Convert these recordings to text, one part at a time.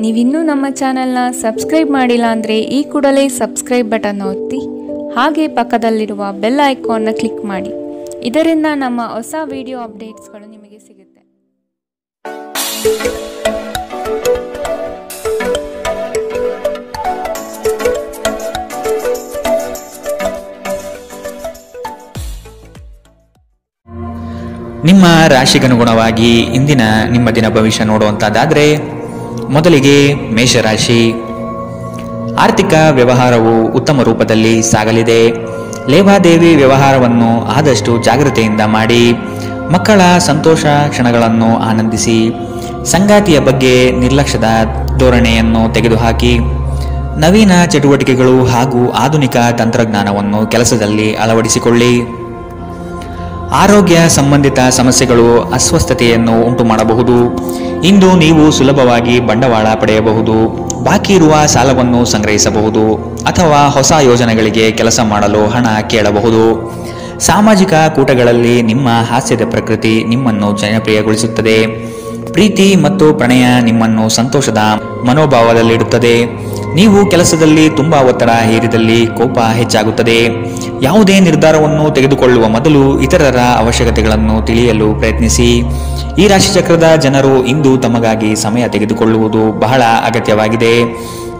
ನೀವಿನ್ನೂ ನಮ್ಮ ಚಾನೆಲ್ನ ಸಬ್ಸ್ಕ್ರೈಬ್ ಮಾಡಿಲ್ಲ ಅಂದರೆ ಈ ಕೂಡಲೇ ಸಬ್ಸ್ಕ್ರೈಬ್ ಬಟನ್ ಒತ್ತಿ ಹಾಗೆ ಪಕ್ಕದಲ್ಲಿರುವ ಬೆಲ್ ಐಕಾನ್ನ ಕ್ಲಿಕ್ ಮಾಡಿ. ಇದರಿಂದ ನಮ್ಮ ಹೊಸ ವಿಡಿಯೋ ಅಪ್ಡೇಟ್ಸ್ಗಳು ನಿಮಗೆ ಸಿಗುತ್ತೆ. ನಿಮ್ಮ ರಾಶಿಗನುಗುಣವಾಗಿ ಇಂದಿನ ನಿಮ್ಮ ದಿನ ಭವಿಷ್ಯ ನೋಡುವಂತಹದ್ದಾದ್ರೆ ಮೊದಲಿಗೆ ಮೇಷರಾಶಿ. ಆರ್ಥಿಕ ವ್ಯವಹಾರವು ಉತ್ತಮ ರೂಪದಲ್ಲಿ ಸಾಗಲಿದೆ. ಲೇವಾದೇವಿ ವ್ಯವಹಾರವನ್ನು ಆದಷ್ಟು ಜಾಗ್ರತೆಯಿಂದ ಮಾಡಿ. ಮಕ್ಕಳ ಸಂತೋಷ ಕ್ಷಣಗಳನ್ನು ಆನಂದಿಸಿ. ಸಂಗಾತಿಯ ಬಗ್ಗೆ ನಿರ್ಲಕ್ಷ್ಯದ ಧೋರಣೆಯನ್ನು ತೆಗೆದುಹಾಕಿ. ನವೀನ ಚಟುವಟಿಕೆಗಳು ಹಾಗೂ ಆಧುನಿಕ ತಂತ್ರಜ್ಞಾನವನ್ನು ಕೆಲಸದಲ್ಲಿ ಅಳವಡಿಸಿಕೊಳ್ಳಿ. ಆರೋಗ್ಯ ಸಂಬಂಧಿತ ಸಮಸ್ಯೆಗಳು ಅಸ್ವಸ್ಥತೆಯನ್ನು ಉಂಟು ಮಾಡಬಹುದು. ಇಂದು ನೀವು ಸುಲಭವಾಗಿ ಬಂಡವಾಳ ಪಡೆಯಬಹುದು. ಬಾಕಿ ಇರುವ ಸಾಲವನ್ನು ಸಂಗ್ರಹಿಸಬಹುದು ಅಥವಾ ಹೊಸ ಯೋಜನೆಗಳಿಗೆ ಕೆಲಸ ಮಾಡಲು ಹಣ ಕೇಳಬಹುದು. ಸಾಮಾಜಿಕ ಕೂಟಗಳಲ್ಲಿ ನಿಮ್ಮ ಹಾಸ್ಯದ ಪ್ರಕೃತಿ ನಿಮ್ಮನ್ನು ಜನಪ್ರಿಯಗೊಳಿಸುತ್ತದೆ. ಪ್ರೀತಿ ಮತ್ತು ಪ್ರಣಯ ನಿಮ್ಮನ್ನು ಸಂತೋಷದ ಮನೋಭಾವದಲ್ಲಿಡುತ್ತದೆ. ನೀವು ಕೆಲಸದಲ್ಲಿ ತುಂಬಾ ಒತ್ತಡ ಹೇರಿದಲ್ಲಿ ಕೋಪ ಹೆಚ್ಚಾಗುತ್ತದೆ. ಯಾವುದೇ ನಿರ್ಧಾರವನ್ನು ತೆಗೆದುಕೊಳ್ಳುವ ಮೊದಲು ಇತರರ ಅವಶ್ಯಕತೆಗಳನ್ನು ತಿಳಿಯಲು ಪ್ರಯತ್ನಿಸಿ. ಈ ರಾಶಿಚಕ್ರದ ಜನರು ಇಂದು ತಮಗಾಗಿ ಸಮಯ ತೆಗೆದುಕೊಳ್ಳುವುದು ಬಹಳ ಅಗತ್ಯವಾಗಿದೆ.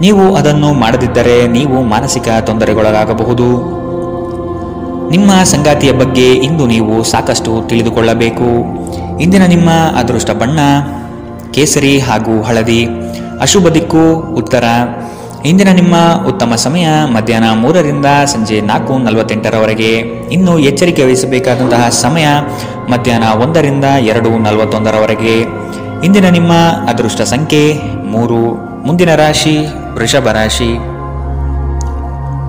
ನೀವು ಅದನ್ನು ಮಾಡದಿದ್ದರೆ ನೀವು ಮಾನಸಿಕ ತೊಂದರೆಗೊಳಗಾಗಬಹುದು. ನಿಮ್ಮ ಸಂಗಾತಿಯ ಬಗ್ಗೆ ಇಂದು ನೀವು ಸಾಕಷ್ಟು ತಿಳಿದುಕೊಳ್ಳಬೇಕು. ಇಂದಿನ ನಿಮ್ಮ ಅದೃಷ್ಟ ಬಣ್ಣ ಕೇಸರಿ ಹಾಗೂ ಹಳದಿ. ಅಶುಭ ದಿಕ್ಕು ಉತ್ತರ. ಇಂದಿನ ನಿಮ್ಮ ಉತ್ತಮ ಸಮಯ ಮಧ್ಯಾಹ್ನ 3ರಿಂದ ಸಂಜೆ 4:48ರವರೆಗೆ. ಇನ್ನು ಎಚ್ಚರಿಕೆ ವಹಿಸಬೇಕಾದಂತಹ ಸಮಯ ಮಧ್ಯಾಹ್ನ 1ರಿಂದ 2:41ರವರೆಗೆ. ಇಂದಿನ ನಿಮ್ಮ ಅದೃಷ್ಟ ಸಂಖ್ಯೆ 3. ಮುಂದಿನ ರಾಶಿ ವೃಷಭ ರಾಶಿ.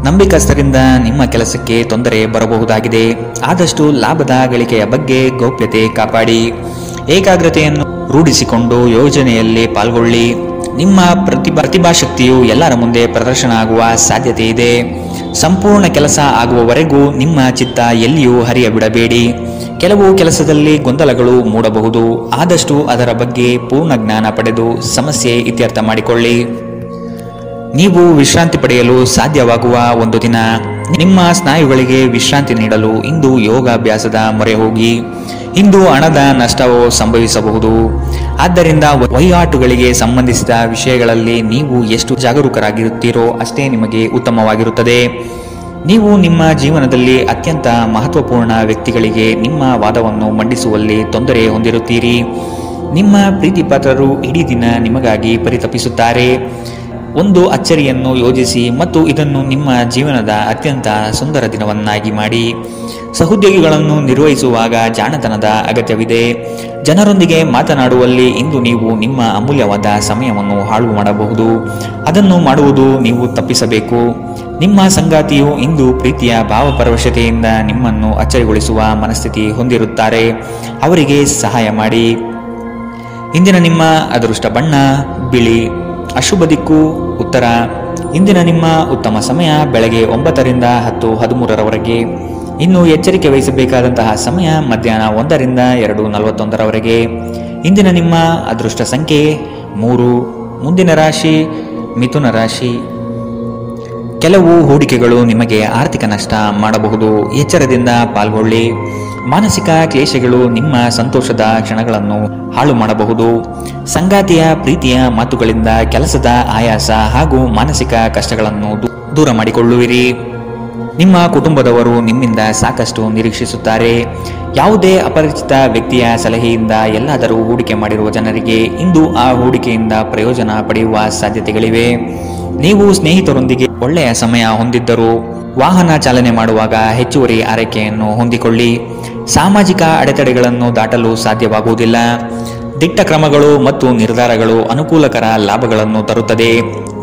ನಂಬಿಕಸ್ಥರಿಂದ ನಿಮ್ಮ ಕೆಲಸಕ್ಕೆ ತೊಂದರೆ ಬರಬಹುದಾಗಿದೆ. ಆದಷ್ಟು ಲಾಭದ ಗಳಿಕೆಯ ಬಗ್ಗೆ ಗೌಪ್ಯತೆ ಕಾಪಾಡಿ. ಏಕಾಗ್ರತೆಯನ್ನು ರೂಢಿಸಿಕೊಂಡು ಯೋಜನೆಯಲ್ಲಿ ಪಾಲ್ಗೊಳ್ಳಿ. ನಿಮ್ಮ ಪ್ರತಿಭಾಶಕ್ತಿಯು ಎಲ್ಲರ ಮುಂದೆ ಪ್ರದರ್ಶನ ಆಗುವ ಸಾಧ್ಯತೆ ಇದೆ. ಸಂಪೂರ್ಣ ಕೆಲಸ ಆಗುವವರೆಗೂ ನಿಮ್ಮ ಚಿತ್ತ ಎಲ್ಲಿಯೂ ಹರಿಯಬಿಡಬೇಡಿ. ಕೆಲವು ಕೆಲಸದಲ್ಲಿ ಗೊಂದಲಗಳು ಮೂಡಬಹುದು. ಆದಷ್ಟು ಅದರ ಬಗ್ಗೆ ಪೂರ್ಣ ಜ್ಞಾನ ಪಡೆದು ಸಮಸ್ಯೆ ಇತ್ಯರ್ಥ ಮಾಡಿಕೊಳ್ಳಿ. ನೀವು ವಿಶ್ರಾಂತಿ ಪಡೆಯಲು ಸಾಧ್ಯವಾಗುವ ಒಂದು ದಿನ. ನಿಮ್ಮ ಸ್ನಾಯುಗಳಿಗೆ ವಿಶ್ರಾಂತಿ ನೀಡಲು ಇಂದು ಯೋಗಾಭ್ಯಾಸದ ಮೊರೆ ಹೋಗಿ. ಇಂದು ಹಣದ ನಷ್ಟವು ಸಂಭವಿಸಬಹುದು. ಆದ್ದರಿಂದ ವಹಿವಾಟುಗಳಿಗೆ ಸಂಬಂಧಿಸಿದ ವಿಷಯಗಳಲ್ಲಿ ನೀವು ಎಷ್ಟು ಜಾಗರೂಕರಾಗಿರುತ್ತೀರೋ ಅಷ್ಟೇ ನಿಮಗೆ ಉತ್ತಮವಾಗಿರುತ್ತದೆ. ನೀವು ನಿಮ್ಮ ಜೀವನದಲ್ಲಿ ಅತ್ಯಂತ ಮಹತ್ವಪೂರ್ಣ ವ್ಯಕ್ತಿಗಳಿಗೆ ನಿಮ್ಮ ವಾದವನ್ನು ಮಂಡಿಸುವಲ್ಲಿ ತೊಂದರೆ ಹೊಂದಿರುತ್ತೀರಿ. ನಿಮ್ಮ ಪ್ರೀತಿಪಾತ್ರರು ಇಡೀ ದಿನ ನಿಮಗಾಗಿ ಪರಿತಪಿಸುತ್ತಾರೆ. ಒಂದು ಅಚ್ಚರಿಯನ್ನು ಯೋಜಿಸಿ ಮತ್ತು ಇದನ್ನು ನಿಮ್ಮ ಜೀವನದ ಅತ್ಯಂತ ಸುಂದರ ದಿನವನ್ನಾಗಿ ಮಾಡಿ. ಸಹೋದ್ಯೋಗಿಗಳನ್ನು ನಿರ್ವಹಿಸುವಾಗ ಜಾಣತನದ ಅಗತ್ಯವಿದೆ. ಜನರೊಂದಿಗೆ ಮಾತನಾಡುವಲ್ಲಿ ಇಂದು ನೀವು ನಿಮ್ಮ ಅಮೂಲ್ಯವಾದ ಸಮಯವನ್ನು ಹಾಳು ಮಾಡಬಹುದು. ಅದನ್ನು ಮಾಡುವುದು ನೀವು ತಪ್ಪಿಸಬೇಕು. ನಿಮ್ಮ ಸಂಗಾತಿಯು ಇಂದು ಪ್ರೀತಿಯ ಭಾವಪರವಶತೆಯಿಂದ ನಿಮ್ಮನ್ನು ಅಚ್ಚರಿಗೊಳಿಸುವ ಮನಸ್ಥಿತಿ ಹೊಂದಿರುತ್ತಾರೆ. ಅವರಿಗೆ ಸಹಾಯ ಮಾಡಿ. ಇಂದಿನ ನಿಮ್ಮ ಅದೃಷ್ಟ ಬಣ್ಣ ಬಿಳಿ. ಅಶುಭ ದಿಕ್ಕು ಉತ್ತರ. ಇಂದಿನ ನಿಮ್ಮ ಉತ್ತಮ ಸಮಯ ಬೆಳಗ್ಗೆ 9ರಿಂದ 10:13ರವರೆಗೆ. ಇನ್ನು ಎಚ್ಚರಿಕೆ ವಹಿಸಬೇಕಾದಂತಹ ಸಮಯ ಮಧ್ಯಾಹ್ನ 1ರಿಂದ 2:41ರವರೆಗೆ. ಇಂದಿನ ನಿಮ್ಮ ಅದೃಷ್ಟ ಸಂಖ್ಯೆ 3. ಮುಂದಿನ ರಾಶಿ ಮಿಥುನ ರಾಶಿ. ಕೆಲವು ಹೂಡಿಕೆಗಳು ನಿಮಗೆ ಆರ್ಥಿಕ ನಷ್ಟ ಮಾಡಬಹುದು. ಎಚ್ಚರದಿಂದ ಪಾಲ್ಗೊಳ್ಳಿ. ಮಾನಸಿಕ ಕ್ಲೇಶಗಳು ನಿಮ್ಮ ಸಂತೋಷದ ಕ್ಷಣಗಳನ್ನು ಹಾಳು ಮಾಡಬಹುದು. ಸಂಗಾತಿಯ ಪ್ರೀತಿಯ ಮಾತುಗಳಿಂದ ಕೆಲಸದ ಆಯಾಸ ಹಾಗೂ ಮಾನಸಿಕ ಕಷ್ಟಗಳನ್ನು ದೂರ ಮಾಡಿಕೊಳ್ಳುವಿರಿ. ನಿಮ್ಮ ಕುಟುಂಬದವರು ನಿಮ್ಮಿಂದ ಸಾಕಷ್ಟು ನಿರೀಕ್ಷಿಸುತ್ತಾರೆ. ಯಾವುದೇ ಅಪರಿಚಿತ ವ್ಯಕ್ತಿಯ ಸಲಹೆಯಿಂದ ಎಲ್ಲಾದರೂ ಹೂಡಿಕೆ ಮಾಡಿರುವ ಜನರಿಗೆ ಇಂದು ಆ ಹೂಡಿಕೆಯಿಂದ ಪ್ರಯೋಜನ ಪಡೆಯುವ ಸಾಧ್ಯತೆಗಳಿವೆ. ನೀವು ಸ್ನೇಹಿತರೊಂದಿಗೆ ಒಳ್ಳೆಯ ಸಮಯ ಹೊಂದಿದ್ದರೂ ವಾಹನ ಚಾಲನೆ ಮಾಡುವಾಗ ಹೆಚ್ಚುವರಿ ಆರೈಕೆಯನ್ನು ಹೊಂದಿಕೊಳ್ಳಿ. ಸಾಮಾಜಿಕ ಅಡೆತಡೆಗಳನ್ನು ದಾಟಲು ಸಾಧ್ಯವಾಗುವುದಿಲ್ಲ. ದಿಟ್ಟ ಕ್ರಮಗಳು ಮತ್ತು ನಿರ್ಧಾರಗಳು ಅನುಕೂಲಕರ ಲಾಭಗಳನ್ನು ತರುತ್ತದೆ.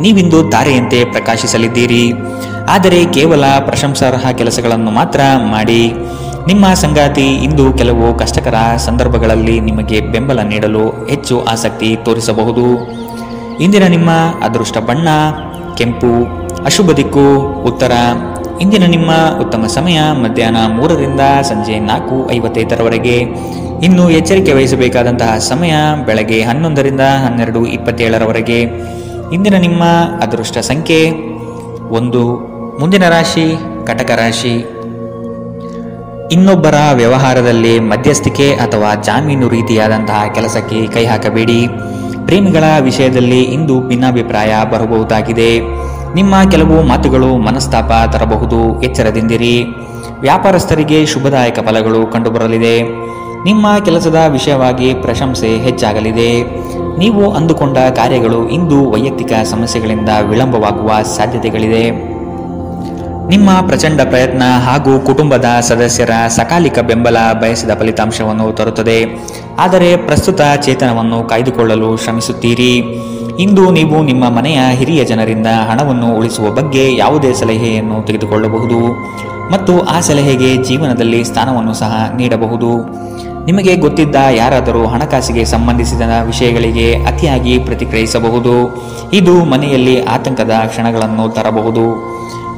ನೀವಿಂದು ತಾರೆಯಂತೆ ಪ್ರಕಾಶಿಸಲಿದ್ದೀರಿ. ಆದರೆ ಕೇವಲ ಪ್ರಶಂಸಾರ್ಹ ಕೆಲಸಗಳನ್ನು ಮಾತ್ರ ಮಾಡಿ. ನಿಮ್ಮ ಸಂಗಾತಿ ಇಂದು ಕೆಲವು ಕಷ್ಟಕರ ಸಂದರ್ಭಗಳಲ್ಲಿ ನಿಮಗೆ ಬೆಂಬಲ ನೀಡಲು ಹೆಚ್ಚು ಆಸಕ್ತಿ ತೋರಿಸಬಹುದು. ಇಂದಿನ ನಿಮ್ಮ ಅದೃಷ್ಟ ಬಣ್ಣ ಕೆಂಪು. ಅಶುಭ ದಿಕ್ಕು ಉತ್ತರ. ಇಂದಿನ ನಿಮ್ಮ ಉತ್ತಮ ಸಮಯ ಮಧ್ಯಾಹ್ನ 3ರಿಂದ ಸಂಜೆ 4:55ರವರೆಗೆ. ಇನ್ನು ಎಚ್ಚರಿಕೆ ವಹಿಸಬೇಕಾದಂತಹ ಸಮಯ ಬೆಳಗ್ಗೆ 11ರಿಂದ 12:27ರವರೆಗೆ. ಇಂದಿನ ನಿಮ್ಮ ಅದೃಷ್ಟ ಸಂಖ್ಯೆ 1. ಮುಂದಿನ ರಾಶಿ ಕಟಕ ರಾಶಿ. ಇನ್ನೊಬ್ಬರ ವ್ಯವಹಾರದಲ್ಲಿ ಮಧ್ಯಸ್ಥಿಕೆ ಅಥವಾ ಜಾಮೀನು ರೀತಿಯಾದಂತಹ ಕೆಲಸಕ್ಕೆ ಕೈ ಹಾಕಬೇಡಿ. ಪ್ರೇಮಿಗಳ ವಿಷಯದಲ್ಲಿ ಇಂದು ಭಿನ್ನಾಭಿಪ್ರಾಯ ಬರಬಹುದಾಗಿದೆ. ನಿಮ್ಮ ಕೆಲವು ಮಾತುಗಳು ಮನಸ್ತಾಪ ತರಬಹುದು, ಎಚ್ಚರದಿಂದಿರಿ. ವ್ಯಾಪಾರಸ್ಥರಿಗೆ ಶುಭದಾಯಕ ಫಲಗಳು ಕಂಡುಬರಲಿದೆ. ನಿಮ್ಮ ಕೆಲಸದ ವಿಷಯವಾಗಿ ಪ್ರಶಂಸೆ ಹೆಚ್ಚಾಗಲಿದೆ. ನೀವು ಅಂದುಕೊಂಡ ಕಾರ್ಯಗಳು ಇಂದು ವೈಯಕ್ತಿಕ ಸಮಸ್ಯೆಗಳಿಂದ ವಿಳಂಬವಾಗುವ ಸಾಧ್ಯತೆಗಳಿದೆ. ನಿಮ್ಮ ಪ್ರಚಂಡ ಪ್ರಯತ್ನ ಹಾಗೂ ಕುಟುಂಬದ ಸದಸ್ಯರ ಸಕಾಲಿಕ ಬೆಂಬಲ ಬಯಸಿದ ಫಲಿತಾಂಶವನ್ನು ತರುತ್ತದೆ. ಆದರೆ ಪ್ರಸ್ತುತ ಚೇತನವನ್ನು ಕಾಯ್ದುಕೊಳ್ಳಲು ಶ್ರಮಿಸುತ್ತೀರಿ. ಇಂದು ನೀವು ನಿಮ್ಮ ಮನೆಯ ಹಿರಿಯ ಜನರಿಂದ ಹಣವನ್ನು ಉಳಿಸುವ ಬಗ್ಗೆ ಯಾವುದೇ ಸಲಹೆಯನ್ನು ತೆಗೆದುಕೊಳ್ಳಬಹುದು ಮತ್ತು ಆ ಸಲಹೆಗೆ ಜೀವನದಲ್ಲಿ ಸ್ಥಾನವನ್ನು ಸಹ ನೀಡಬಹುದು. ನಿಮಗೆ ಗೊತ್ತಿದ್ದ ಯಾರಾದರೂ ಹಣಕಾಸಿಗೆ ಸಂಬಂಧಿಸಿದ ವಿಷಯಗಳಿಗೆ ಅತಿಯಾಗಿ ಪ್ರತಿಕ್ರಿಯಿಸಬಹುದು. ಇದು ಮನೆಯಲ್ಲಿ ಆತಂಕದ ಕ್ಷಣಗಳನ್ನು ತರಬಹುದು.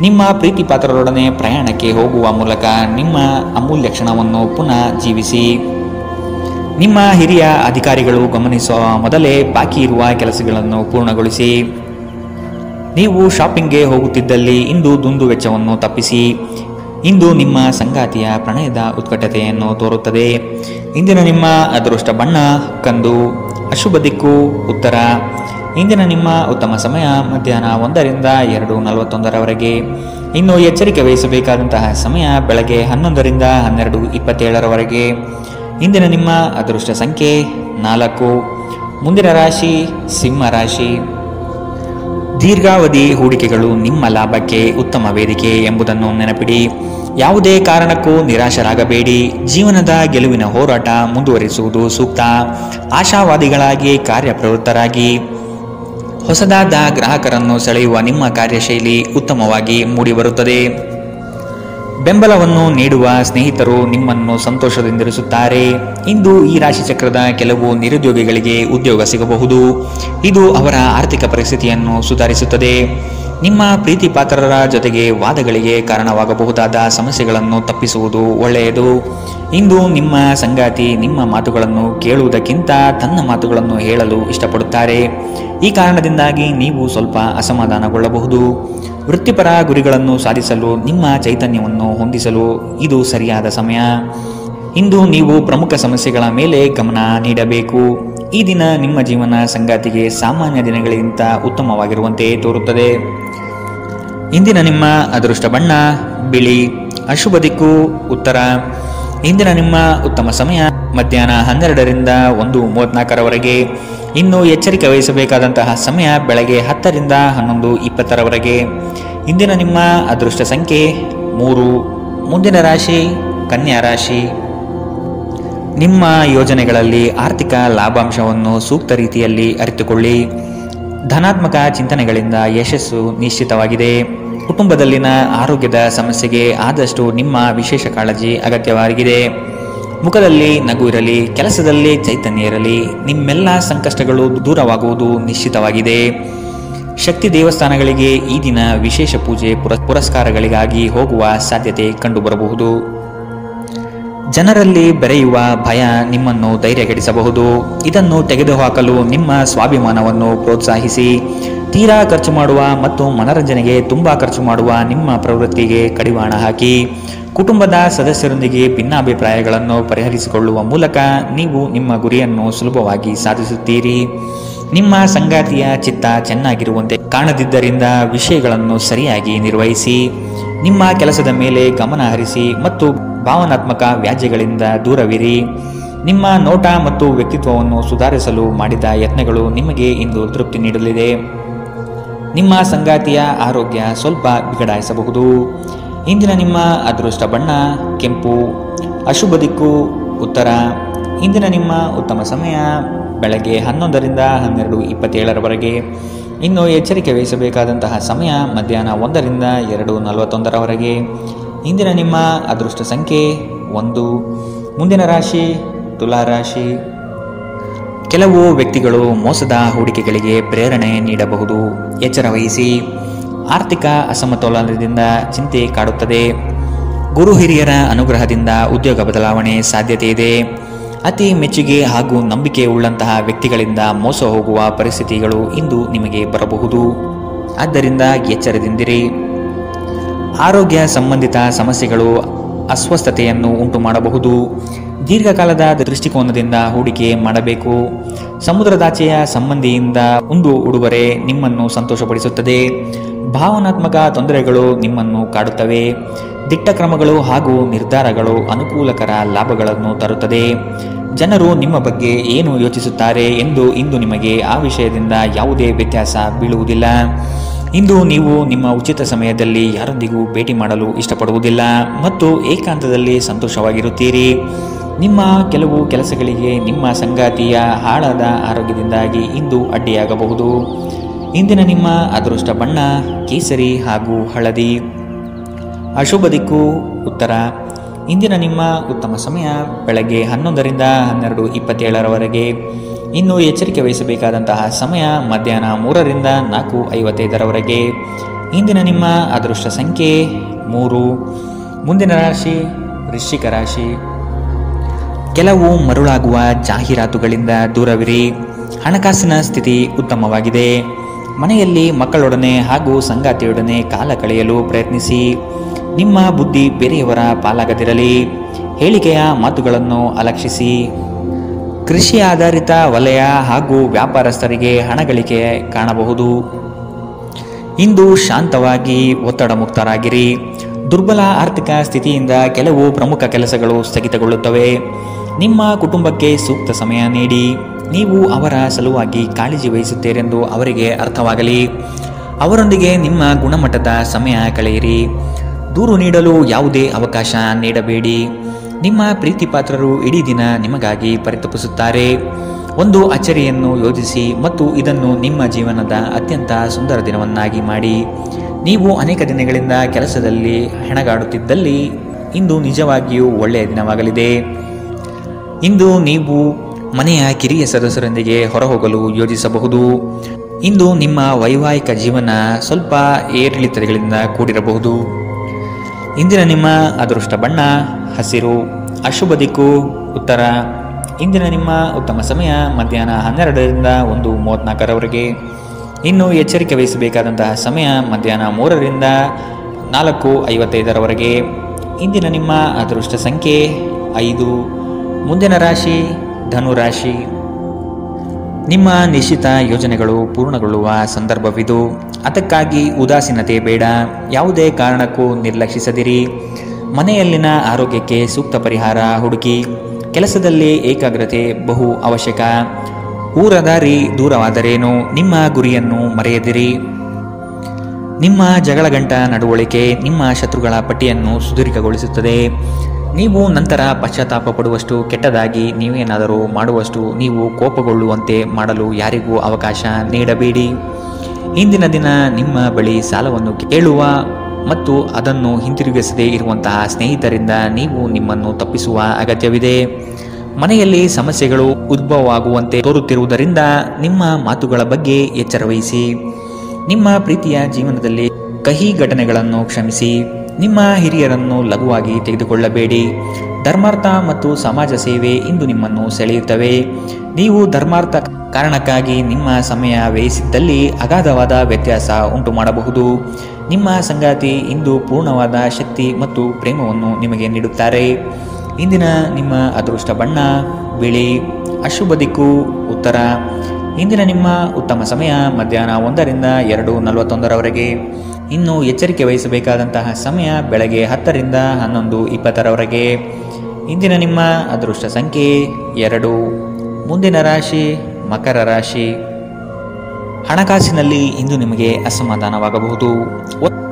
ನಿಮ್ಮ ಪ್ರೀತಿ ಪಾತ್ರರೊಡನೆ ಪ್ರಯಾಣಕ್ಕೆ ಹೋಗುವ ಮೂಲಕ ನಿಮ್ಮ ಅಮೂಲ್ಯ ಕ್ಷಣವನ್ನು ಪುನಃ ಜೀವಿಸಿ. ನಿಮ್ಮ ಹಿರಿಯ ಅಧಿಕಾರಿಗಳು ಗಮನಿಸುವ ಮೊದಲೇ ಬಾಕಿ ಇರುವ ಕೆಲಸಗಳನ್ನು ಪೂರ್ಣಗೊಳಿಸಿ. ನೀವು ಶಾಪಿಂಗ್ಗೆ ಹೋಗುತ್ತಿದ್ದಲ್ಲಿ ಇಂದು ದುಂದು ವೆಚ್ಚವನ್ನು ತಪ್ಪಿಸಿ. ಇಂದು ನಿಮ್ಮ ಸಂಗಾತಿಯ ಪ್ರಣಯದ ಉತ್ಕಟತೆಯನ್ನು ತೋರುತ್ತದೆ. ಇಂದಿನ ನಿಮ್ಮ ಅದೃಷ್ಟ ಬಣ್ಣ ಕಂದು. ಅಶುಭ ದಿಕ್ಕು ಉತ್ತರ. ಇಂದಿನ ನಿಮ್ಮ ಉತ್ತಮ ಸಮಯ ಮಧ್ಯಾಹ್ನ 1ರಿಂದ 2:41 ಇನ್ನು ಎಚ್ಚರಿಕೆ ವಹಿಸಬೇಕಾದಂತಹ ಸಮಯ ಬೆಳಗ್ಗೆ 11ರಿಂದ 12:27 ಇಂದಿನ ನಿಮ್ಮ ಅದೃಷ್ಟ ಸಂಖ್ಯೆ 4. ಮುಂದಿನ ರಾಶಿ ಸಿಂಹ ರಾಶಿ. ದೀರ್ಘಾವಧಿ ಹೂಡಿಕೆಗಳು ನಿಮ್ಮ ಲಾಭಕ್ಕೆ ಉತ್ತಮ ವೇದಿಕೆ ಎಂಬುದನ್ನು ನೆನಪಿಡಿ. ಯಾವುದೇ ಕಾರಣಕ್ಕೂ ನಿರಾಶರಾಗಬೇಡಿ. ಜೀವನದ ಗೆಲುವಿನ ಹೋರಾಟ ಮುಂದುವರಿಸುವುದು ಸೂಕ್ತ. ಆಶಾವಾದಿಗಳಾಗಿ ಕಾರ್ಯಪ್ರವೃತ್ತರಾಗಿ. ಹೊಸದಾದ ಗ್ರಾಹಕರನ್ನು ಸೆಳೆಯುವ ನಿಮ್ಮ ಕಾರ್ಯಶೈಲಿ ಉತ್ತಮವಾಗಿ ಮೂಡಿಬರುತ್ತದೆ. ಬೆಂಬಲವನ್ನು ನೀಡುವ ಸ್ನೇಹಿತರು ನಿಮ್ಮನ್ನು ಸಂತೋಷದಿಂದಿರಿಸುತ್ತಾರೆ. ಇಂದು ಈ ರಾಶಿಚಕ್ರದ ಕೆಲವು ನಿರುದ್ಯೋಗಿಗಳಿಗೆ ಉದ್ಯೋಗ ಸಿಗಬಹುದು. ಇದು ಅವರ ಆರ್ಥಿಕ ಪರಿಸ್ಥಿತಿಯನ್ನು ಸುಧಾರಿಸುತ್ತದೆ. ನಿಮ್ಮ ಪ್ರೀತಿ ಪಾತ್ರರ ಜೊತೆಗೆ ವಾದಗಳಿಗೆ ಕಾರಣವಾಗಬಹುದಾದ ಸಮಸ್ಯೆಗಳನ್ನು ತಪ್ಪಿಸುವುದು ಒಳ್ಳೆಯದು. ಇಂದು ನಿಮ್ಮ ಸಂಗಾತಿ ನಿಮ್ಮ ಮಾತುಗಳನ್ನು ಕೇಳುವುದಕ್ಕಿಂತ ತನ್ನ ಮಾತುಗಳನ್ನು ಹೇಳಲು ಇಷ್ಟಪಡುತ್ತಾರೆ. ಈ ಕಾರಣದಿಂದಾಗಿ ನೀವು ಸ್ವಲ್ಪ ಅಸಮಾಧಾನಗೊಳ್ಳಬಹುದು. ವೃತ್ತಿಪರ ಗುರಿಗಳನ್ನು ಸಾಧಿಸಲು ನಿಮ್ಮ ಚೈತನ್ಯವನ್ನು ಹೊಂದಿಸಲು ಇದು ಸರಿಯಾದ ಸಮಯ. ಇಂದು ನೀವು ಪ್ರಮುಖ ಸಮಸ್ಯೆಗಳ ಮೇಲೆ ಗಮನ ನೀಡಬೇಕು. ಈ ದಿನ ನಿಮ್ಮ ಜೀವನ ಸಂಗಾತಿಗೆ ಸಾಮಾನ್ಯ ದಿನಗಳಿಗಿಂತ ಉತ್ತಮವಾಗಿರುವಂತೆ ತೋರುತ್ತದೆ. ಇಂದಿನ ನಿಮ್ಮ ಅದೃಷ್ಟ ಬಣ್ಣ ಬಿಳಿ. ಅಶುಭ ದಿಕ್ಕು ಉತ್ತರ. ಇಂದಿನ ನಿಮ್ಮ ಉತ್ತಮ ಸಮಯ ಮಧ್ಯಾಹ್ನ 12ರಿಂದ 1:34 ಇನ್ನು ಎಚ್ಚರಿಕೆ ವಹಿಸಬೇಕಾದಂತಹ ಸಮಯ ಬೆಳಗ್ಗೆ 10ರಿಂದ 11:20 ಇಂದಿನ ನಿಮ್ಮ ಅದೃಷ್ಟ ಸಂಖ್ಯೆ 3. ಮುಂದಿನ ರಾಶಿ ಕನ್ಯಾ ರಾಶಿ. ನಿಮ್ಮ ಯೋಜನೆಗಳಲ್ಲಿ ಆರ್ಥಿಕ ಲಾಭಾಂಶವನ್ನು ಸೂಕ್ತ ರೀತಿಯಲ್ಲಿ ಅರಿತುಕೊಳ್ಳಿ. ಧನಾತ್ಮಕ ಚಿಂತನೆಗಳಿಂದ ಯಶಸ್ಸು ನಿಶ್ಚಿತವಾಗಿದೆ. ಕುಟುಂಬದಲ್ಲಿನ ಆರೋಗ್ಯದ ಸಮಸ್ಯೆಗೆ ಆದಷ್ಟು ನಿಮ್ಮ ವಿಶೇಷ ಕಾಳಜಿ ಅಗತ್ಯವಾಗಿದೆ. ಮುಖದಲ್ಲಿ ನಗು ಇರಲಿ, ಕೆಲಸದಲ್ಲಿ ಚೈತನ್ಯ ಇರಲಿ. ನಿಮ್ಮೆಲ್ಲ ಸಂಕಷ್ಟಗಳು ದೂರವಾಗುವುದು ನಿಶ್ಚಿತವಾಗಿದೆ. ಶಕ್ತಿ ದೇವಸ್ಥಾನಗಳಿಗೆ ಈ ದಿನ ವಿಶೇಷ ಪೂಜೆ ಪುರಸ್ಕಾರಗಳಿಗಾಗಿ ಹೋಗುವ ಸಾಧ್ಯತೆ ಕಂಡುಬರಬಹುದು. ಜನರಲ್ಲಿ ಬೆರೆಯುವ ಭಯ ನಿಮ್ಮನ್ನು ಧೈರ್ಯಗೆಡಿಸಬಹುದು. ಇದನ್ನು ತೆಗೆದುಹಾಕಲು ನಿಮ್ಮ ಸ್ವಾಭಿಮಾನವನ್ನು ಪ್ರೋತ್ಸಾಹಿಸಿ. ತೀರಾ ಖರ್ಚು ಮಾಡುವ ಮತ್ತು ಮನರಂಜನೆಗೆ ತುಂಬ ಖರ್ಚು ಮಾಡುವ ನಿಮ್ಮ ಪ್ರವೃತ್ತಿಗೆ ಕಡಿವಾಣ ಹಾಕಿ. ಕುಟುಂಬದ ಸದಸ್ಯರೊಂದಿಗೆ ಭಿನ್ನಾಭಿಪ್ರಾಯಗಳನ್ನು ಪರಿಹರಿಸಿಕೊಳ್ಳುವ ಮೂಲಕ ನೀವು ನಿಮ್ಮ ಗುರಿಯನ್ನು ಸುಲಭವಾಗಿ ಸಾಧಿಸುತ್ತೀರಿ. ನಿಮ್ಮ ಸಂಗಾತಿಯ ಚಿತ್ತ ಚೆನ್ನಾಗಿರುವಂತೆ ಕಾಣದಿದ್ದರಿಂದ ವಿಷಯಗಳನ್ನು ಸರಿಯಾಗಿ ನಿರ್ವಹಿಸಿ. ನಿಮ್ಮ ಕೆಲಸದ ಮೇಲೆ ಗಮನ ಹರಿಸಿ ಮತ್ತು ಭಾವನಾತ್ಮಕ ವ್ಯಾಜ್ಯಗಳಿಂದ ದೂರವಿರಿ. ನಿಮ್ಮ ನೋಟ ಮತ್ತು ವ್ಯಕ್ತಿತ್ವವನ್ನು ಸುಧಾರಿಸಲು ಮಾಡಿದ ಯತ್ನಗಳು ನಿಮಗೆ ಇಂದು ತೃಪ್ತಿ ನೀಡಲಿದೆ. ನಿಮ್ಮ ಸಂಗಾತಿಯ ಆರೋಗ್ಯ ಸ್ವಲ್ಪ ಬಿಗಡಾಯಿಸಬಹುದು. ಇಂದಿನ ನಿಮ್ಮ ಅದೃಷ್ಟ ಬಣ್ಣ ಕೆಂಪು. ಅಶುಭ ದಿಕ್ಕು ಉತ್ತರ. ಇಂದಿನ ನಿಮ್ಮ ಉತ್ತಮ ಸಮಯ ಬೆಳಗ್ಗೆ 11ರಿಂದ 12:27 ಇನ್ನು ಎಚ್ಚರಿಕೆ ವಹಿಸಬೇಕಾದಂತಹ ಸಮಯ ಮಧ್ಯಾಹ್ನ 1ರಿಂದ 2:41 ಇಂದಿನ ನಿಮ್ಮ ಅದೃಷ್ಟ ಸಂಖ್ಯೆ 1. ಮುಂದಿನ ರಾಶಿ ತುಲಾ ರಾಶಿ. ಕೆಲವು ವ್ಯಕ್ತಿಗಳು ಮೋಸದ ಹೂಡಿಕೆಗಳಿಗೆ ಪ್ರೇರಣೆ ನೀಡಬಹುದು. ಎಚ್ಚರ ವಹಿಸಿ. ಆರ್ಥಿಕ ಅಸಮತೋಲನದಿಂದ ಚಿಂತೆ ಕಾಡುತ್ತದೆ. ಗುರು ಹಿರಿಯರ ಅನುಗ್ರಹದಿಂದ ಉದ್ಯೋಗ ಬದಲಾವಣೆ ಸಾಧ್ಯತೆ ಇದೆ. ಅತಿ ಮೆಚ್ಚುಗೆ ಹಾಗೂ ನಂಬಿಕೆ ಉಳ್ಳಂತಹ ವ್ಯಕ್ತಿಗಳಿಂದ ಮೋಸ ಹೋಗುವ ಪರಿಸ್ಥಿತಿಗಳು ಇಂದು ನಿಮಗೆ ಬರಬಹುದು. ಆದ್ದರಿಂದ ಎಚ್ಚರದಿಂದಿರಿ. ಆರೋಗ್ಯ ಸಂಬಂಧಿತ ಸಮಸ್ಯೆಗಳು ಅಸ್ವಸ್ಥತೆಯನ್ನು ಉಂಟು ಮಾಡಬಹುದು. ದೀರ್ಘಕಾಲದ ದೃಷ್ಟಿಕೋನದಿಂದ ಹೂಡಿಕೆ ಮಾಡಬೇಕು. ಸಮುದ್ರದಾಚೆಯ ಸಂಬಂಧಿಯಿಂದ ಒಂದು ಉಡುಗೊರೆ ನಿಮ್ಮನ್ನು ಸಂತೋಷಪಡಿಸುತ್ತದೆ. ಭಾವನಾತ್ಮಕ ತೊಂದರೆಗಳು ನಿಮ್ಮನ್ನು ಕಾಡುತ್ತವೆ. ದಿಟ್ಟ ಕ್ರಮಗಳು ಹಾಗೂ ನಿರ್ಧಾರಗಳು ಅನುಕೂಲಕರ ಲಾಭಗಳನ್ನು ತರುತ್ತದೆ. ಜನರು ನಿಮ್ಮ ಬಗ್ಗೆ ಏನು ಯೋಚಿಸುತ್ತಾರೆ ಎಂದು ಇಂದು ನಿಮಗೆ ಆ ವಿಷಯದಿಂದ ಯಾವುದೇ ವ್ಯತ್ಯಾಸ ಬೀಳುವುದಿಲ್ಲ. ಇಂದು ನೀವು ನಿಮ್ಮ ಉಚಿತ ಸಮಯದಲ್ಲಿ ಯಾರೊಂದಿಗೂ ಭೇಟಿ ಮಾಡಲು ಇಷ್ಟಪಡುವುದಿಲ್ಲ ಮತ್ತು ಏಕಾಂತದಲ್ಲಿ ಸಂತೋಷವಾಗಿರುತ್ತೀರಿ. ನಿಮ್ಮ ಕೆಲವು ಕೆಲಸಗಳಿಗೆ ನಿಮ್ಮ ಸಂಗಾತಿಯ ಹಾಳಾದ ಆರೋಗ್ಯದಿಂದಾಗಿ ಇಂದು ಅಡ್ಡಿಯಾಗಬಹುದು. ಇಂದಿನ ನಿಮ್ಮ ಅದೃಷ್ಟ ಬಣ್ಣ ಕೇಸರಿ ಹಾಗೂ ಹಳದಿ. ಅಶುಭ ದಿಕ್ಕು ಉತ್ತರ. ಇಂದಿನ ನಿಮ್ಮ ಉತ್ತಮ ಸಮಯ ಬೆಳಗ್ಗೆ 11ರಿಂದ 12:27 ಇನ್ನು ಎಚ್ಚರಿಕೆ ವಹಿಸಬೇಕಾದಂತಹ ಸಮಯ ಮಧ್ಯಾಹ್ನ 3ರಿಂದ 4:55 ಇಂದಿನ ನಿಮ್ಮ ಅದೃಷ್ಟ ಸಂಖ್ಯೆ 3. ಮುಂದಿನ ರಾಶಿ ವೃಶ್ಚಿಕ ರಾಶಿ. ಕೆಲವು ಮರುಳಾಗುವ ಜಾಹೀರಾತುಗಳಿಂದ ದೂರವಿರಿ. ಹಣಕಾಸಿನ ಸ್ಥಿತಿ ಉತ್ತಮವಾಗಿದೆ. ಮನೆಯಲ್ಲಿ ಮಕ್ಕಳೊಡನೆ ಹಾಗೂ ಸಂಗಾತಿಯೊಡನೆ ಕಾಲ ಕಳೆಯಲು ಪ್ರಯತ್ನಿಸಿ. ನಿಮ್ಮ ಬುದ್ಧಿ ಬೇರೆಯವರ ಪಾಲಾಗದಿರಲಿ. ಹೇಳಿಕೆಯ ಮಾತುಗಳನ್ನು ಅಲಕ್ಷಿಸಿ. ಕೃಷಿ ಆಧಾರಿತ ವಲಯ ಹಾಗೂ ವ್ಯಾಪಾರಸ್ಥರಿಗೆ ಹಣ ಗಳಿಕೆ ಕಾಣಬಹುದು. ಇಂದು ಶಾಂತವಾಗಿ ಒತ್ತಡ ಮುಕ್ತರಾಗಿರಿ. ದುರ್ಬಲ ಆರ್ಥಿಕ ಸ್ಥಿತಿಯಿಂದ ಕೆಲವು ಪ್ರಮುಖ ಕೆಲಸಗಳು ಸ್ಥಗಿತಗೊಳ್ಳುತ್ತವೆ. ನಿಮ್ಮ ಕುಟುಂಬಕ್ಕೆ ಸೂಕ್ತ ಸಮಯ ನೀಡಿ. ನೀವು ಅವರ ಸಲುವಾಗಿ ಕಾಳಜಿ ವಹಿಸುತ್ತೀರೆಂದು ಅವರಿಗೆ ಅರ್ಥವಾಗಲಿ. ಅವರೊಂದಿಗೆ ನಿಮ್ಮ ಗುಣಮಟ್ಟದ ಸಮಯ ಕಳೆಯಿರಿ. ದೂರು ನೀಡಲು ಯಾವುದೇ ಅವಕಾಶ ನೀಡಬೇಡಿ. ನಿಮ್ಮ ಪ್ರೀತಿ ಪಾತ್ರರು ಇಡೀ ದಿನ ನಿಮಗಾಗಿ ಪರಿತಪಿಸುತ್ತಾರೆ. ಒಂದು ಅಚ್ಚರಿಯನ್ನು ಯೋಜಿಸಿ ಮತ್ತು ಇದನ್ನು ನಿಮ್ಮ ಜೀವನದ ಅತ್ಯಂತ ಸುಂದರ ದಿನವನ್ನಾಗಿ ಮಾಡಿ. ನೀವು ಅನೇಕ ದಿನಗಳಿಂದ ಕೆಲಸದಲ್ಲಿ ಹೆಣಗಾಡುತ್ತಿದ್ದಲ್ಲಿ ಇಂದು ನಿಜವಾಗಿಯೂ ಒಳ್ಳೆಯ ದಿನವಾಗಲಿದೆ. ಇಂದು ನೀವು ಮನೆಯ ಕಿರಿಯ ಸದಸ್ಯರೊಂದಿಗೆ ಹೊರಹೋಗಲು ಯೋಜಿಸಬಹುದು. ಇಂದು ನಿಮ್ಮ ವೈವಾಹಿಕ ಜೀವನ ಸ್ವಲ್ಪ ಏರಿಳಿತಗಳಿಂದ ಕೂಡಿರಬಹುದು. ಇಂದಿನ ನಿಮ್ಮ ಅದೃಷ್ಟ ಬಣ್ಣ ಹಸಿರು. ಅಶುಭ ದಿಕ್ಕು ಉತ್ತರ. ಇಂದಿನ ನಿಮ್ಮ ಉತ್ತಮ ಸಮಯ ಮಧ್ಯಾಹ್ನ 12ರಿಂದ 1:34 ಇನ್ನು ಎಚ್ಚರಿಕೆ ವಹಿಸಬೇಕಾದಂತಹ ಸಮಯ ಮಧ್ಯಾಹ್ನ 3ರಿಂದ 4:55 ಇಂದಿನ ನಿಮ್ಮ ಅದೃಷ್ಟ ಸಂಖ್ಯೆ 5. ಮುಂದಿನ ರಾಶಿ ಧನುರಾಶಿ. ನಿಮ್ಮ ನಿಶ್ಚಿತ ಯೋಜನೆಗಳು ಪೂರ್ಣಗೊಳ್ಳುವ ಸಂದರ್ಭವಿದು. ಅದಕ್ಕಾಗಿ ಉದಾಸೀನತೆ ಬೇಡ. ಯಾವುದೇ ಕಾರಣಕ್ಕೂ ನಿರ್ಲಕ್ಷಿಸದಿರಿ. ಮನೆಯಲ್ಲಿನ ಆರೋಗ್ಯಕ್ಕೆ ಸೂಕ್ತ ಪರಿಹಾರ ಹುಡುಕಿ. ಕೆಲಸದಲ್ಲಿ ಏಕಾಗ್ರತೆ ಬಹು ಅವಶ್ಯಕ. ಊರ ದಾರಿ ದೂರವಾದರೇನು, ನಿಮ್ಮ ಗುರಿಯನ್ನು ಮರೆಯದಿರಿ. ನಿಮ್ಮ ಜಗಳಗಂಟ ನಡವಳಿಕೆ ನಿಮ್ಮ ಶತ್ರುಗಳ ಪಟ್ಟಿಯನ್ನು ಸುದೀರ್ಘಗೊಳಿಸುತ್ತದೆ. ನೀವು ನಂತರ ಪಶ್ಚಾತ್ತಾಪ ಪಡುವಷ್ಟು ಕೆಟ್ಟದಾಗಿ ನೀವೇನಾದರೂ ಮಾಡುವಷ್ಟು ನೀವು ಕೋಪಗೊಳ್ಳುವಂತೆ ಮಾಡಲು ಯಾರಿಗೂ ಅವಕಾಶ ನೀಡಬೇಡಿ. ಇಂದಿನ ದಿನ ನಿಮ್ಮ ಬಳಿ ಸಾಲವನ್ನು ಕೇಳುವ ಮತ್ತು ಅದನ್ನು ಹಿಂತಿರುಗಿಸದೇ ಇರುವಂತಹ ಸ್ನೇಹಿತರಿಂದ ನೀವು ನಿಮ್ಮನ್ನು ತಪ್ಪಿಸುವ ಅಗತ್ಯವಿದೆ. ಮನೆಯಲ್ಲಿ ಸಮಸ್ಯೆಗಳು ಉದ್ಭವವಾಗುವಂತೆ ತೋರುತ್ತಿರುವುದರಿಂದ ನಿಮ್ಮ ಮಾತುಗಳ ಬಗ್ಗೆ ಎಚ್ಚರ ವಹಿಸಿ. ನಿಮ್ಮ ಪ್ರೀತಿಯ ಜೀವನದಲ್ಲಿ ಕಹಿ ಘಟನೆಗಳನ್ನು ಕ್ಷಮಿಸಿ. ನಿಮ್ಮ ಹಿರಿಯರನ್ನು ಲಘುವಾಗಿ ತೆಗೆದುಕೊಳ್ಳಬೇಡಿ. ಧರ್ಮಾರ್ಥ ಮತ್ತು ಸಮಾಜ ಸೇವೆ ಇಂದು ನಿಮ್ಮನ್ನು ಸೆಳೆಯುತ್ತವೆ. ನೀವು ಧರ್ಮಾರ್ಥ ಕಾರಣಕ್ಕಾಗಿ ನಿಮ್ಮ ಸಮಯ ವ್ಯಯಿಸಿದ್ದಲ್ಲಿ ಅಗಾಧವಾದ ವ್ಯತ್ಯಾಸ ಉಂಟು ಮಾಡಬಹುದು. ನಿಮ್ಮ ಸಂಗಾತಿ ಇಂದು ಪೂರ್ಣವಾದ ಶಕ್ತಿ ಮತ್ತು ಪ್ರೇಮವನ್ನು ನಿಮಗೆ ನೀಡುತ್ತಾರೆ. ಇಂದಿನ ನಿಮ್ಮ ಅದೃಷ್ಟ ಬಣ್ಣ ಬಿಳಿ. ಅಶುಭ ದಿಕ್ಕು ಉತ್ತರ. ಇಂದಿನ ನಿಮ್ಮ ಉತ್ತಮ ಸಮಯ ಮಧ್ಯಾಹ್ನ 1ರಿಂದ 2:41 ಇನ್ನು ಎಚ್ಚರಿಕೆ ವಹಿಸಬೇಕಾದಂತಹ ಸಮಯ ಬೆಳಗ್ಗೆ 10ರಿಂದ 11:20 ಇಂದಿನ ನಿಮ್ಮ ಅದೃಷ್ಟ ಸಂಖ್ಯೆ 2. ಮುಂದಿನ ರಾಶಿ ಮಕರ ರಾಶಿ. ಹಣಕಾಸಿನಲ್ಲಿ ಇಂದು ನಿಮಗೆ ಅಸಮಾಧಾನವಾಗಬಹುದು.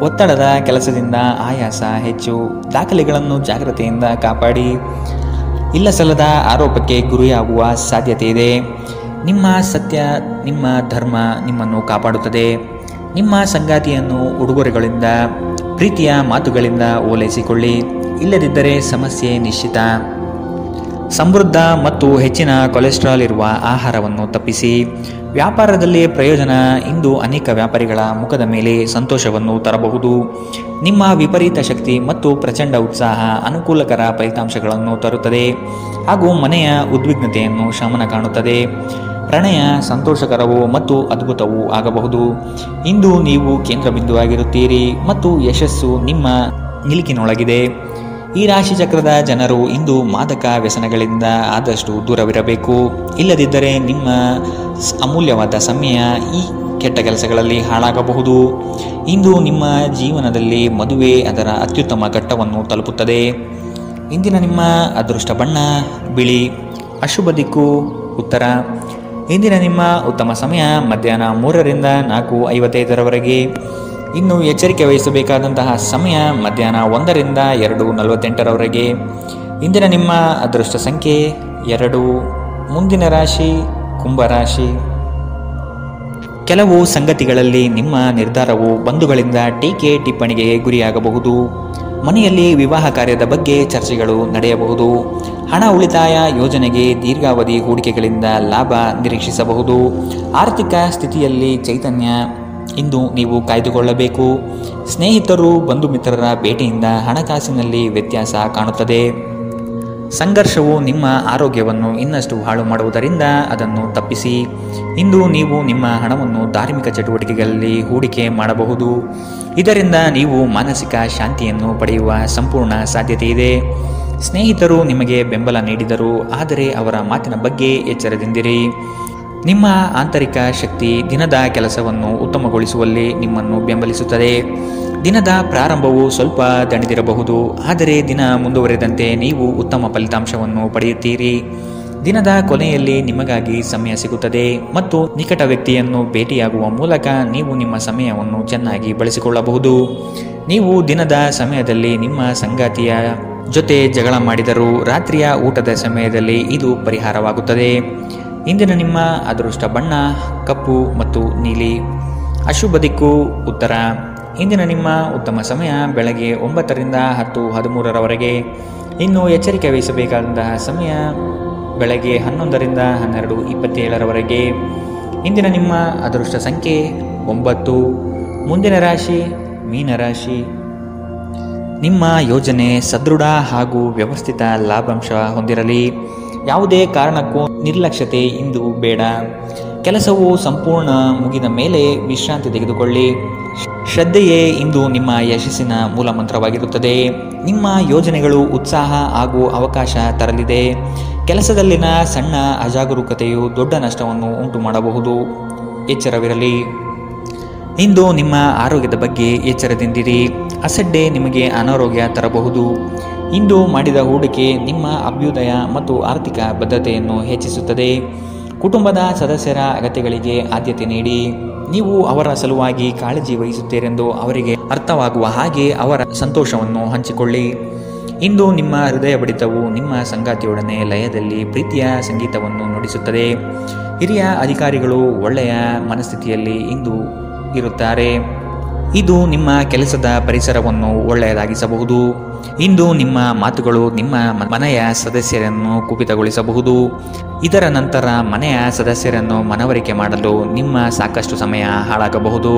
ಒತ್ತಡದ ಕೆಲಸದಿಂದ ಆಯಾಸ ಹೆಚ್ಚು. ದಾಖಲೆಗಳನ್ನು ಜಾಗ್ರತೆಯಿಂದ ಕಾಪಾಡಿ. ಇಲ್ಲಸಲ್ಲದ ಆರೋಪಕ್ಕೆ ಗುರಿಯಾಗುವ ಸಾಧ್ಯತೆ ಇದೆ. ನಿಮ್ಮ ಸತ್ಯ ನಿಮ್ಮ ಧರ್ಮ ನಿಮ್ಮನ್ನು ಕಾಪಾಡುತ್ತದೆ. ನಿಮ್ಮ ಸಂಗಾತಿಯನ್ನು ಉಡುಗೊರೆಗಳಿಂದ ಪ್ರೀತಿಯ ಮಾತುಗಳಿಂದ ಓಲೈಸಿಕೊಳ್ಳಿ. ಇಲ್ಲದಿದ್ದರೆ ಸಮಸ್ಯೆ ನಿಶ್ಚಿತ. ಸಮೃದ್ಧ ಮತ್ತು ಹೆಚ್ಚಿನ ಕೊಲೆಸ್ಟ್ರಾಲ್ ಇರುವ ಆಹಾರವನ್ನು ತಪ್ಪಿಸಿ. ವ್ಯಾಪಾರದಲ್ಲಿ ಪ್ರಯೋಜನ ಇಂದು ಅನೇಕ ವ್ಯಾಪಾರಿಗಳ ಮುಖದ ಮೇಲೆ ಸಂತೋಷವನ್ನು ತರಬಹುದು. ನಿಮ್ಮ ವಿಪರೀತ ಶಕ್ತಿ ಮತ್ತು ಪ್ರಚಂಡ ಉತ್ಸಾಹ ಅನುಕೂಲಕರ ಫಲಿತಾಂಶಗಳನ್ನು ತರುತ್ತದೆ ಹಾಗೂ ಮನೆಯ ಉದ್ವಿಗ್ನತೆಯನ್ನು ಶಮನ ಕಾಣುತ್ತದೆ. ಪ್ರಣಯ ಸಂತೋಷಕರವೂ ಮತ್ತು ಅದ್ಭುತವೂ ಆಗಬಹುದು. ಇಂದು ನೀವು ಕೇಂದ್ರಬಿಂದುವಾಗಿರುತ್ತೀರಿ ಮತ್ತು ಯಶಸ್ಸು ನಿಮ್ಮ ನಿಲುಕಿನೊಳಗಿದೆ. ಈ ರಾಶಿ ಚಕ್ರದ ಜನರು ಇಂದು ಮಾದಕ ವ್ಯಸನಗಳಿಂದ ಆದಷ್ಟು ದೂರವಿರಬೇಕು. ಇಲ್ಲದಿದ್ದರೆ ನಿಮ್ಮ ಅಮೂಲ್ಯವಾದ ಸಮಯ ಈ ಕೆಟ್ಟ ಕೆಲಸಗಳಲ್ಲಿ ಹಾಳಾಗಬಹುದು. ಇಂದು ನಿಮ್ಮ ಜೀವನದಲ್ಲಿ ಮದುವೆ ಅದರ ಅತ್ಯುತ್ತಮ ಘಟ್ಟವನ್ನು ತಲುಪುತ್ತದೆ. ಇಂದಿನ ನಿಮ್ಮ ಅದೃಷ್ಟ ಬಣ್ಣ ಬಿಳಿ. ಅಶುಭ ದಿಕ್ಕು ಉತ್ತರ. ಇಂದಿನ ನಿಮ್ಮ ಉತ್ತಮ ಸಮಯ ಮಧ್ಯಾಹ್ನ 3 ರಿಂದ 4:55 ಇನ್ನು ಎಚ್ಚರಿಕೆ ವಹಿಸಬೇಕಾದಂತಹ ಸಮಯ ಮಧ್ಯಾಹ್ನ 1 ರಿಂದ 2:48 ಇಂದಿನ ನಿಮ್ಮ ಅದೃಷ್ಟ ಸಂಖ್ಯೆ 2. ಮುಂದಿನ ರಾಶಿ ಕುಂಭರಾಶಿ. ಕೆಲವು ಸಂಗತಿಗಳಲ್ಲಿ ನಿಮ್ಮ ನಿರ್ಧಾರವು ಬಂಧುಗಳಿಂದ ಟೀಕೆ ಟಿಪ್ಪಣಿಗೆ ಗುರಿಯಾಗಬಹುದು. ಮನೆಯಲ್ಲಿ ವಿವಾಹ ಕಾರ್ಯದ ಬಗ್ಗೆ ಚರ್ಚೆಗಳು ನಡೆಯಬಹುದು. ಹಣ ಉಳಿತಾಯ ಯೋಜನೆಗೆ ದೀರ್ಘಾವಧಿ ಹೂಡಿಕೆಗಳಿಂದ ಲಾಭ ನಿರೀಕ್ಷಿಸಬಹುದು. ಆರ್ಥಿಕ ಸ್ಥಿತಿಯಲ್ಲಿ ಚೈತನ್ಯ ಇಂದು ನೀವು ಕಾಯ್ದುಕೊಳ್ಳಬೇಕು. ಸ್ನೇಹಿತರು ಬಂಧು ಮಿತ್ರರ ಭೇಟಿಯಿಂದ ಹಣಕಾಸಿನಲ್ಲಿ ವ್ಯತ್ಯಾಸ ಕಾಣುತ್ತದೆ. ಸಂಘರ್ಷವು ನಿಮ್ಮ ಆರೋಗ್ಯವನ್ನು ಇನ್ನಷ್ಟು ಹಾಳು ಮಾಡುವುದರಿಂದ ಅದನ್ನು ತಪ್ಪಿಸಿ. ಇಂದು ನೀವು ನಿಮ್ಮ ಹಣವನ್ನು ಧಾರ್ಮಿಕ ಚಟುವಟಿಕೆಗಳಲ್ಲಿ ಹೂಡಿಕೆ ಮಾಡಬಹುದು. ಇದರಿಂದ ನೀವು ಮಾನಸಿಕ ಶಾಂತಿಯನ್ನು ಪಡೆಯುವ ಸಂಪೂರ್ಣ ಸಾಧ್ಯತೆ ಇದೆ. ಸ್ನೇಹಿತರು ನಿಮಗೆ ಬೆಂಬಲ ನೀಡಿದರು, ಆದರೆ ಅವರ ಮಾತಿನ ಬಗ್ಗೆ ಎಚ್ಚರದಿಂದಿರಿ. ನಿಮ್ಮ ಆಂತರಿಕ ಶಕ್ತಿ ದಿನದ ಕೆಲಸವನ್ನು ಉತ್ತಮಗೊಳಿಸುವಲ್ಲಿ ನಿಮ್ಮನ್ನು ಬೆಂಬಲಿಸುತ್ತದೆ. ದಿನದ ಪ್ರಾರಂಭವು ಸ್ವಲ್ಪ ದಣಿದಿರಬಹುದು, ಆದರೆ ದಿನ ಮುಂದುವರೆದಂತೆ ನೀವು ಉತ್ತಮ ಫಲಿತಾಂಶವನ್ನು ಪಡೆಯುತ್ತೀರಿ. ದಿನದ ಕೊನೆಯಲ್ಲಿ ನಿಮಗಾಗಿ ಸಮಯ ಸಿಗುತ್ತದೆ ಮತ್ತು ನಿಕಟ ವ್ಯಕ್ತಿಯನ್ನು ಭೇಟಿಯಾಗುವ ಮೂಲಕ ನೀವು ನಿಮ್ಮ ಸಮಯವನ್ನು ಚೆನ್ನಾಗಿ ಬಳಸಿಕೊಳ್ಳಬಹುದು. ನೀವು ದಿನದ ಸಮಯದಲ್ಲಿ ನಿಮ್ಮ ಸಂಗಾತಿಯ ಜೊತೆ ಜಗಳ ಮಾಡಿದರೂ ರಾತ್ರಿಯ ಊಟದ ಸಮಯದಲ್ಲಿ ಇದು ಪರಿಹಾರವಾಗುತ್ತದೆ. ಇಂದಿನ ನಿಮ್ಮ ಅದೃಷ್ಟ ಬಣ್ಣ ಕಪ್ಪು ಮತ್ತು ನೀಲಿ. ಅಶುಭ ದಿಕ್ಕು ಉತ್ತರ. ಇಂದಿನ ನಿಮ್ಮ ಉತ್ತಮ ಸಮಯ ಬೆಳಗ್ಗೆ 9 ರಿಂದ 10:13 ಇನ್ನು ಎಚ್ಚರಿಕೆ ವಹಿಸಬೇಕಾದಂತಹ ಸಮಯ ಬೆಳಗ್ಗೆ 11 ರಿಂದ 12:27 ಇಂದಿನ ನಿಮ್ಮ ಅದೃಷ್ಟ ಸಂಖ್ಯೆ 9. ಮುಂದಿನ ರಾಶಿ ಮೀನರಾಶಿ. ನಿಮ್ಮ ಯೋಜನೆ ಸದೃಢ ಹಾಗೂ ವ್ಯವಸ್ಥಿತ ಲಾಭಾಂಶ ಹೊಂದಿರಲಿ. ಯಾವುದೇ ಕಾರಣಕ್ಕೂ ನಿರ್ಲಕ್ಷ್ಯತೆ ಇಂದು ಬೇಡ. ಕೆಲಸವು ಸಂಪೂರ್ಣ ಮುಗಿದ ಮೇಲೆ ವಿಶ್ರಾಂತಿ ತೆಗೆದುಕೊಳ್ಳಿ. ಶ್ರದ್ಧೆಯೇ ಇಂದು ನಿಮ್ಮ ಯಶಸ್ಸಿನ ಮೂಲಮಂತ್ರವಾಗಿರುತ್ತದೆ. ನಿಮ್ಮ ಯೋಜನೆಗಳು ಉತ್ಸಾಹ ಹಾಗೂ ಅವಕಾಶ ತರಲಿದೆ. ಕೆಲಸದಲ್ಲಿನ ಸಣ್ಣ ಅಜಾಗರೂಕತೆಯು ದೊಡ್ಡ ನಷ್ಟವನ್ನು ಉಂಟು ಮಾಡಬಹುದು. ಎಚ್ಚರವಿರಲಿ. ಇಂದು ನಿಮ್ಮ ಆರೋಗ್ಯದ ಬಗ್ಗೆ ಎಚ್ಚರದಿಂದಿರಿ. ಅಸಡ್ಡೆ ನಿಮಗೆ ಅನಾರೋಗ್ಯ ತರಬಹುದು. ಇಂದು ಮಾಡಿದ ಹೂಡಿಕೆ ನಿಮ್ಮ ಅಭ್ಯುದಯ ಮತ್ತು ಆರ್ಥಿಕ ಬದ್ಧತೆಯನ್ನು ಹೆಚ್ಚಿಸುತ್ತದೆ. ಕುಟುಂಬದ ಸದಸ್ಯರ ಅಗತ್ಯಗಳಿಗೆ ಆದ್ಯತೆ ನೀಡಿ. ನೀವು ಅವರ ಸಲುವಾಗಿ ಕಾಳಜಿ ವಹಿಸುತ್ತೀರೆಂದು ಅವರಿಗೆ ಅರ್ಥವಾಗುವ ಹಾಗೆ ಅವರ ಸಂತೋಷವನ್ನು ಹಂಚಿಕೊಳ್ಳಿ. ಇಂದು ನಿಮ್ಮ ಹೃದಯ ಬಡಿತವು ನಿಮ್ಮ ಸಂಗಾತಿಯೊಡನೆ ಲಯದಲ್ಲಿ ಪ್ರೀತಿಯ ಸಂಗೀತವನ್ನು ನುಡಿಸುತ್ತದೆ. ಹಿರಿಯ ಅಧಿಕಾರಿಗಳು ಒಳ್ಳೆಯ ಮನಸ್ಥಿತಿಯಲ್ಲಿ ಇಂದು ಇರುತ್ತಾರೆ. ಇದು ನಿಮ್ಮ ಕೆಲಸದ ಪರಿಸರವನ್ನು ಒಳ್ಳೆಯದಾಗಿಸಬಹುದು. ಇಂದು ನಿಮ್ಮ ಮಾತುಗಳು ನಿಮ್ಮ ಮನೆಯ ಸದಸ್ಯರನ್ನು ಕುಪಿತಗೊಳಿಸಬಹುದು. ಇದರ ನಂತರ ಮನೆಯ ಸದಸ್ಯರನ್ನು ಮನವರಿಕೆ ಮಾಡಲು ನಿಮ್ಮ ಸಾಕಷ್ಟು ಸಮಯ ಹಾಳಾಗಬಹುದು.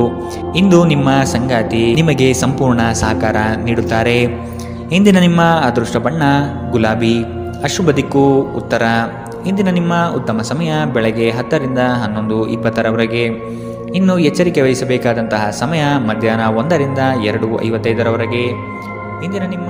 ಇಂದು ನಿಮ್ಮ ಸಂಗಾತಿ ನಿಮಗೆ ಸಂಪೂರ್ಣ ಸಹಕಾರ ನೀಡುತ್ತಾರೆ. ಇಂದಿನ ನಿಮ್ಮ ಅದೃಷ್ಟ ಬಣ್ಣ ಗುಲಾಬಿ. ಅಶುಭ ದಿಕ್ಕು ಉತ್ತರ. ಇಂದಿನ ನಿಮ್ಮ ಉತ್ತಮ ಸಮಯ ಬೆಳಗ್ಗೆ 10 ರಿಂದ 11:20 ಇನ್ನು ಎಚ್ಚರಿಕೆ ವಹಿಸಬೇಕಾದಂತಹ ಸಮಯ ಮಧ್ಯಾಹ್ನ 1 ರಿಂದ 2:55 ಇಂದಿನ ನಿಮ್ಮ